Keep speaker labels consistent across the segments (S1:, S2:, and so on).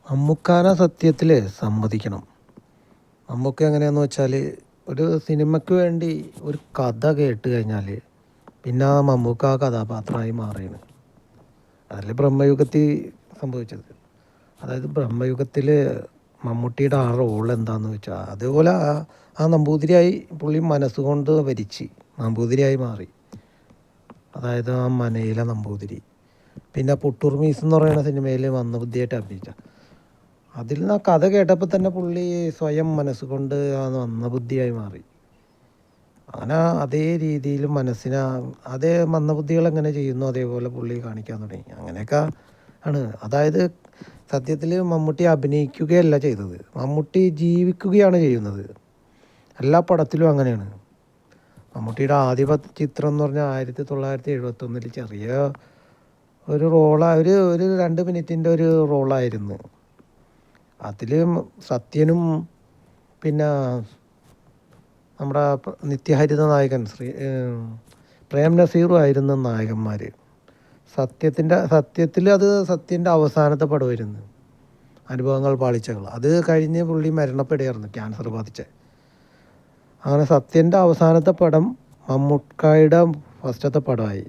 S1: മമ്മൂക്കാനെ സത്യത്തിൽ സമ്മതിക്കണം. മമ്മൂക്ക എങ്ങനെയാണെന്ന് വെച്ചാൽ ഒരു സിനിമയ്ക്ക് വേണ്ടി ഒരു കഥ കേട്ട് കഴിഞ്ഞാൽ പിന്നെ ആ മമ്മൂക്ക ആ കഥാപാത്രമായി മാറുകയാണ്. അതിൽ ബ്രഹ്മയുഗത്തിൽ സംഭവിച്ചത്. അതായത് ബ്രഹ്മയുഗത്തിൽ മമ്മൂട്ടിയുടെ ആ റോൾ എന്താണെന്ന് വെച്ചാൽ അതുപോലെ ആ നമ്പൂതിരിയായി പുള്ളി മനസ്സുകൊണ്ട് ഭരിച്ച് നമ്പൂതിരിയായി മാറി. അതായത് ആ മനയിലെ നമ്പൂതിരി. പിന്നെ പുട്ടൂർ മീസ് എന്ന് പറയുന്ന സിനിമയിൽ മന്ദബുദ്ധിയായിട്ട് അഭിനയിച്ച അതിൽ നിന്ന് ആ കഥ കേട്ടപ്പോൾ തന്നെ പുള്ളി സ്വയം മനസ്സുകൊണ്ട് ആ മന്ദബുദ്ധിയായി മാറി. അങ്ങനെ അതേ രീതിയിൽ മനസ്സിനെ അതേ മന്ദബുദ്ധികൾ എങ്ങനെ ചെയ്യുന്നു അതേപോലെ പുള്ളി കാണിക്കാൻ തുടങ്ങി. അങ്ങനെയൊക്കെ ആണ്. അതായത് സത്യത്തിൽ മമ്മൂട്ടി അഭിനയിക്കുകയല്ല ചെയ്തത്, മമ്മൂട്ടി ജീവിക്കുകയാണ് ചെയ്യുന്നത്. എല്ലാ പടത്തിലും അങ്ങനെയാണ്. മമ്മൂട്ടിയുടെ ആദ്യ ചിത്രം എന്ന് പറഞ്ഞാൽ 1971 ചെറിയ ഒരു ഒരു 2 മിനിറ്റിൻ്റെ ഒരു റോളായിരുന്നു. അതിൽ സത്യനും പിന്നെ നമ്മുടെ നിത്യഹരിത നായകൻ പ്രേം നസീറും ആയിരുന്നു നായകന്മാർ. സത്യത്തിൽ അത് സത്യൻ്റെ അവസാനത്തെ പടമായിരുന്നു, അനുഭവങ്ങൾ പാളിച്ചകൾ. അത് കഴിഞ്ഞ് പുള്ളി മരണപ്പെടുകയായിരുന്നു, ക്യാൻസർ ബാധിച്ച്. അങ്ങനെ സത്യൻ്റെ അവസാനത്തെ പടം മമ്മൂക്കായുടെ ഫസ്റ്റത്തെ പടമായി.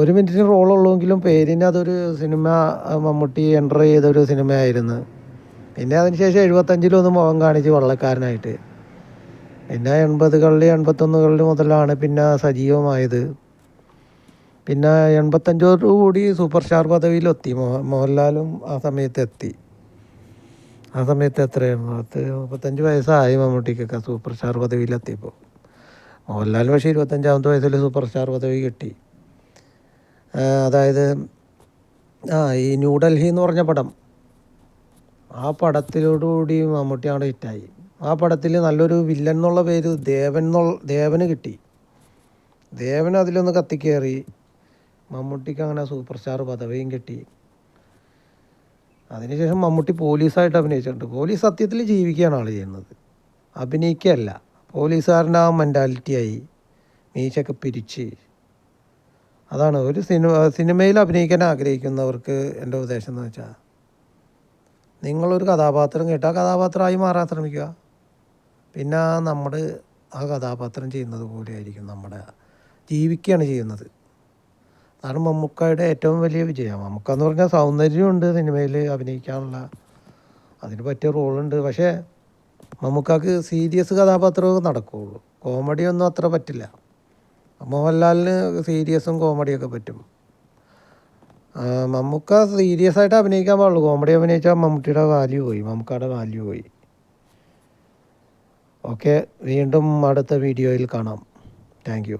S1: 1 മിനിറ്റിന് റോളുള്ളെങ്കിലും പേരിന് അതൊരു സിനിമ, മമ്മൂട്ടി എൻ്റർ ചെയ്തൊരു സിനിമയായിരുന്നു. പിന്നെ അതിനുശേഷം 75 മുഖം കാണിച്ച് വള്ളക്കാരനായിട്ട്. പിന്നെ 80കളിൽ 81 മുതലാണ് പിന്നെ സജീവമായത്. പിന്നെ 85 സൂപ്പർ സ്റ്റാർ പദവിയിലെത്തി. മോഹൻലാലും ആ സമയത്ത് എത്തി. ആ സമയത്ത് എത്രയായിരുന്നു, 35 വയസ്സായി മമ്മൂട്ടിക്കൊക്കെ സൂപ്പർ സ്റ്റാർ പദവിയിലെത്തിയപ്പോൾ. മോഹൻലാൽ പക്ഷേ 25ാമത്തെ വയസ്സിൽ സൂപ്പർ സ്റ്റാർ പദവി കിട്ടി. അതായത് ഈ ന്യൂഡൽഹി എന്ന് പറഞ്ഞ പടം, ആ പടത്തിലോടുകൂടി മമ്മൂട്ടി അവിടെ ഹിറ്റായി. ആ പടത്തിൽ നല്ലൊരു വില്ലൻ എന്നുള്ള പേര് ദേവന് കിട്ടി. ദേവൻ അതിലൊന്ന് കത്തിക്കയറി. മമ്മൂട്ടിക്ക് അങ്ങനെ സൂപ്പർ സ്റ്റാർ പദവിയും കിട്ടി. അതിനുശേഷം മമ്മൂട്ടി പോലീസായിട്ട് അഭിനയിച്ചിട്ടുണ്ട്. പോലീസ് സത്യത്തിൽ ജീവിക്കുകയാണ് ആൾ ചെയ്യുന്നത്, അഭിനയിക്കുകയല്ല. പോലീസുകാരൻ്റെ ആ മെൻറ്റാലിറ്റിയായി മീശയൊക്കെ പിരിച്ച്. അതാണ് ഒരു സിനിമയിൽ അഭിനയിക്കാൻ ആഗ്രഹിക്കുന്നവർക്ക് എൻ്റെ ഉപദേശം എന്ന് വെച്ചാൽ, നിങ്ങളൊരു കഥാപാത്രം കേട്ട് ആ കഥാപാത്രമായി മാറാൻ ശ്രമിക്കുക. പിന്നെ ആ കഥാപാത്രം ചെയ്യുന്നത് പോലെ ആയിരിക്കും ജീവിക്കുകയാണ് ചെയ്യുന്നത്. അതാണ് മമ്മൂക്കായുടെ ഏറ്റവും വലിയ വിജയം. മമ്മൂക്ക എന്ന് പറഞ്ഞാൽ സൗന്ദര്യമുണ്ട്, സിനിമയിൽ അഭിനയിക്കാനുള്ള അതിന് പറ്റിയ റോളുണ്ട്. പക്ഷേ മമ്മൂക്കാക്ക് സീരിയസ് കഥാപാത്രമൊക്കെ നടക്കുകയുള്ളൂ, കോമഡിയൊന്നും അത്ര പറ്റില്ല. മോഹൻലാലിന് സീരിയസും കോമഡിയൊക്കെ പറ്റും. മമ്മൂക്ക സീരിയസ് ആയിട്ട് അഭിനയിക്കാൻ പാടുള്ളൂ. കോമഡി അഭിനയിച്ചാൽ മമ്മൂട്ടിയുടെ വാല്യൂ പോയി, മമ്മൂക്കയുടെ വാല്യൂ പോയി. ഓക്കെ, വീണ്ടും അടുത്ത വീഡിയോയിൽ കാണാം. Thank you.